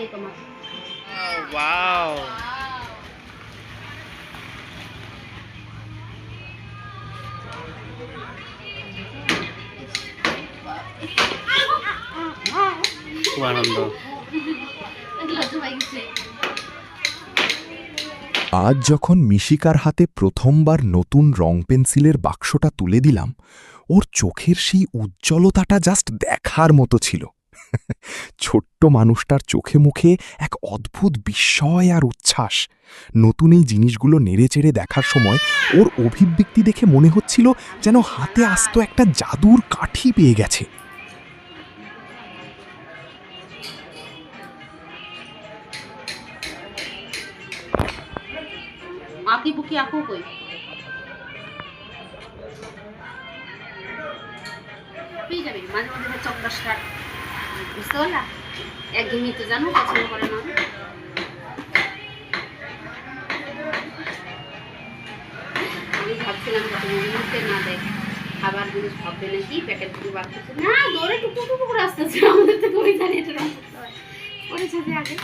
এই তোমার। ওয়াও খুব আনন্দ। আজ যখন মিশিকার হাতে প্রথমবার নতুন রং পেন্সিলের বাক্সটা তুলে দিলাম, ওর চোখের সেই উজ্জ্বলতাটা জাস্ট দেখার মতো ছিল। ছোট্ট মানুষটার চোখে মুখে এক অদ্ভুত বিস্ময় আর উচ্ছ্বাস। নতুন এই জিনিসগুলো নেড়েচেড়ে দেখার সময় ওর অভিব্যক্তি দেখে মনে হচ্ছিল যেন হাতে আস্ত একটা জাদুর কাঠি পেয়ে গেছে। আঁকি বুকি আঁকো কই? পেয়ে যাবে মাঝে মাঝে চকটা স্টার্ট, বুঝতে পারলা? একদমই তো জানো পছন্দ করে না। আমি ভাবছিলাম যে তুমি মুখে না দেখ খাবার জিনিস ভাববে নাকি প্যাকেট থেকে বার করছে না, দৌড়ে টুকু টুকু করে আসতেছে। আমাদের তো তুমি জানি এটা রং করতে হয় করেছে যে আগে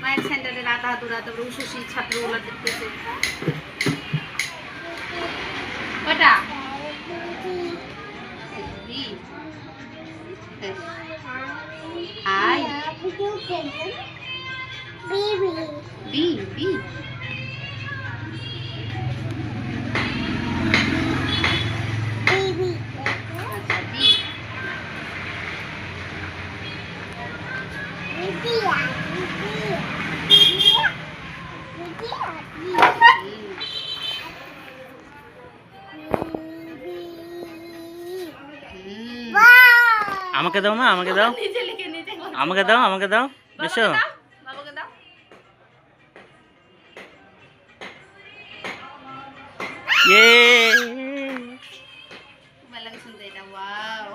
মায়ের সেন্টারে রাত হাতুরা, তারপরে উশসী ছাত্রগুলো দেখতেছে। ওটা হাই বি বি আচ্ছা বি আমাকে দাও মা, আমাকে দাও, নিজে লিখে নিজে আমাকে দাও, আমাকে দাও, এসো। বাবাকে দাও। ইয়ে ভালো লাগে শুনতে এটা, ওয়াও।